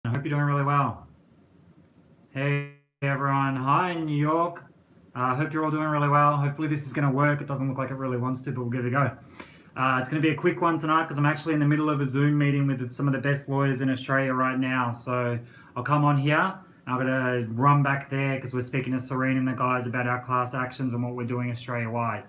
I hope you're doing really well. Hey everyone, hi in New York. I hope you're all doing really well. Hopefully this is going to work. It doesn't look like it really wants to, but we'll give it a go. It's going to be a quick one tonight because I'm actually in the middle of a Zoom meeting with some of the best lawyers in Australia right now. So I'll come on here and I'm going to run back there because we're speaking to Serene and the guys about our class actions and what we're doing Australia-wide.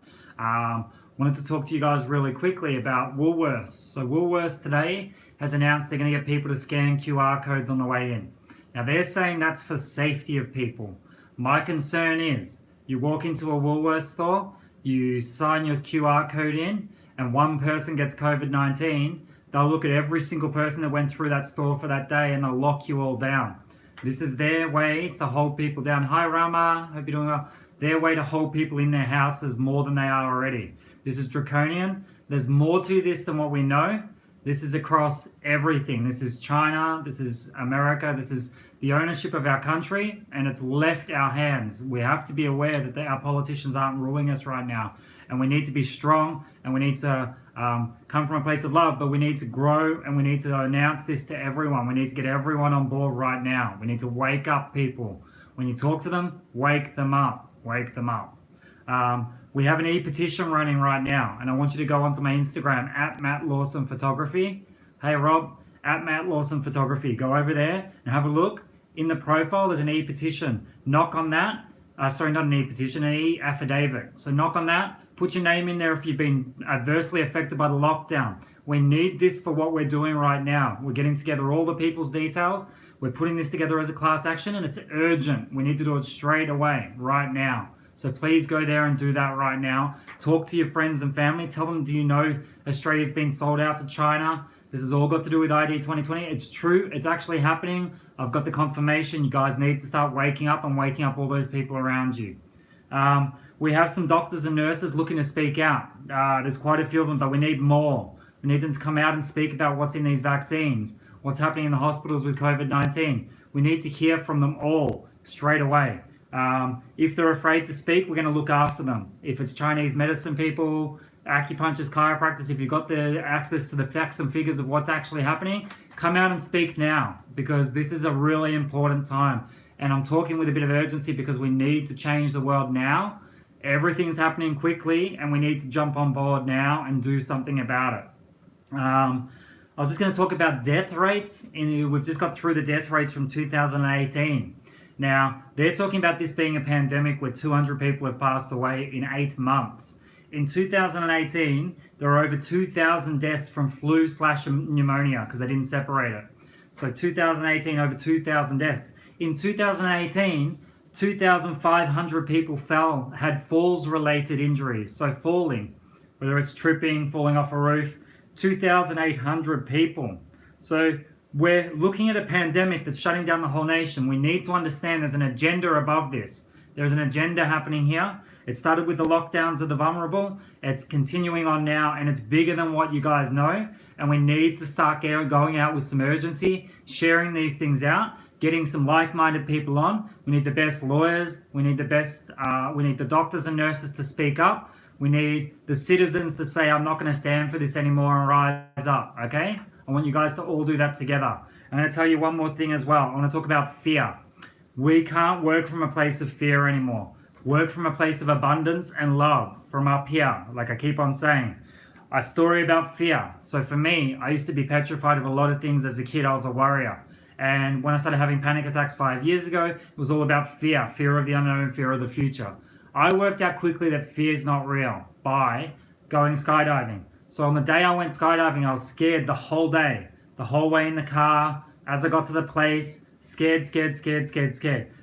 Wanted to talk to you guys really quickly about Woolworths. So Woolworths today has announced they're going to get people to scan QR codes on the way in. Now they're saying that's for safety of people. My concern is you walk into a Woolworths store, you sign your QR code in, and one person gets COVID-19, they'll look at every single person that went through that store for that day and they'll lock you all down. This is their way to hold people down. Hi Rama, hope you're doing well. Their way to hold people in their houses more than they are already. This is draconian. There's more to this than what we know. This is across everything. This is China, this is America, this is the ownership of our country, and it's left our hands. We have to be aware that our politicians aren't ruling us right now, and we need to be strong, and we need to come from a place of love, but we need to grow, and we need to announce this to everyone. We need to get everyone on board right now. We need to wake up people. When you talk to them, wake them up. Wake them up. We have an e-petition running right now, and I want you to go onto my Instagram at Matt Lawson Photography. Hey Rob, at Matt Lawson Photography. Go over there and have a look. In the profile, there's an e-petition. Knock on that. Sorry, not an e-petition, an e-affidavit. So knock on that. Put your name in there if you've been adversely affected by the lockdown. We need this for what we're doing right now. We're getting together all the people's details. We're putting this together as a class action, and it's urgent. We need to do it straight away, right now. So please go there and do that right now. Talk to your friends and family. Tell them, do you know Australia's been sold out to China? This has all got to do with ID 2020. It's true. It's actually happening. I've got the confirmation. You guys need to start waking up and waking up all those people around you. We have some doctors and nurses looking to speak out. There's quite a few of them, but we need more. We need them to come out and speak about what's in these vaccines, what's happening in the hospitals with COVID-19. We need to hear from them all straight away. If they're afraid to speak, we're going to look after them. If it's Chinese medicine people, acupuncturists, chiropractors, if you've got the access to the facts and figures of what's actually happening, come out and speak now, because this is a really important time. And I'm talking with a bit of urgency because we need to change the world now. Everything's happening quickly and we need to jump on board now and do something about it. I was just going to talk about death rates. We've just got through the death rates from 2018. Now, they're talking about this being a pandemic where 200 people have passed away in 8 months. In 2018, there were over 2,000 deaths from flu/pneumonia because they didn't separate it. So 2018, over 2,000 deaths. In 2018, 2,500 people had falls-related injuries. So falling, whether it's tripping, falling off a roof, 2,800 people. So we're looking at a pandemic that's shutting down the whole nation. We need to understand there's an agenda above this. There's an agenda happening here. It started with the lockdowns of the vulnerable. It's continuing on now, and it's bigger than what you guys know. And we need to start going out with some urgency, sharing these things out, getting some like-minded people on. We need the best lawyers. We need the doctors and nurses to speak up. We need the citizens to say, I'm not going to stand for this anymore, and rise up, okay? I want you guys to all do that together. I'm going to tell you one more thing as well. I want to talk about fear. We can't work from a place of fear anymore. Work from a place of abundance and love from up here, like I keep on saying. A story about fear. So for me, I used to be petrified of a lot of things as a kid. I was a worrier. And when I started having panic attacks 5 years ago, it was all about fear. Fear of the unknown, fear of the future. I worked out quickly that fear is not real by going skydiving. So on the day I went skydiving, I was scared the whole day. The whole way in the car, as I got to the place, scared.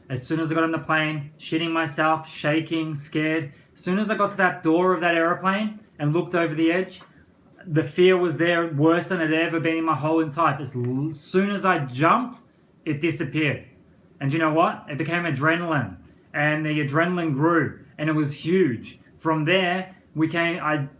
As soon as I got on the plane, shitting myself, shaking, scared. As soon as I got to that door of that airplane and looked over the edge, the fear was there worse than it had ever been in my whole entire life. As soon as I jumped, it disappeared. And you know what? It became adrenaline. And the adrenaline grew. And it was huge. From there,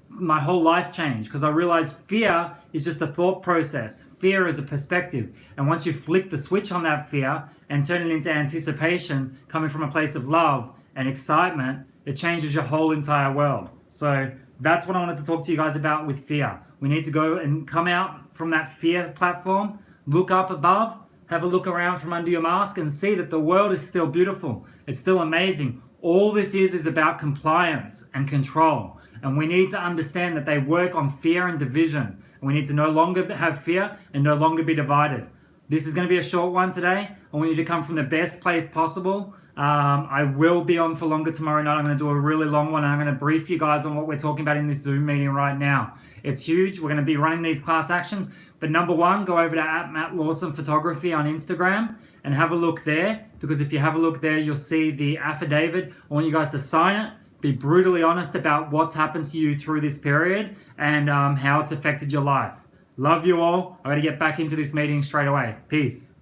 my whole life changed because I realized fear is just a thought process. Fear is a perspective. And once you flick the switch on that fear and turn it into anticipation, coming from a place of love and excitement, it changes your whole entire world. So that's what I wanted to talk to you guys about with fear. We need to go and come out from that fear platform, look up above, have a look around from under your mask and see that the world is still beautiful. It's still amazing. All this is about compliance and control. And we need to understand that they work on fear and division. And we need to no longer have fear and no longer be divided. This is going to be a short one today. I want you to come from the best place possible. I will be on for longer tomorrow night. I'm going to do a really long one. I'm going to brief you guys on what we're talking about in this Zoom meeting right now. It's huge. We're going to be running these class actions. But number one, go over to @MattLawsonPhotography on Instagram and have a look there. Because if you have a look there, you'll see the affidavit. I want you guys to sign it. Be brutally honest about what's happened to you through this period and how it's affected your life. Love you all. I got to get back into this meeting straight away. Peace.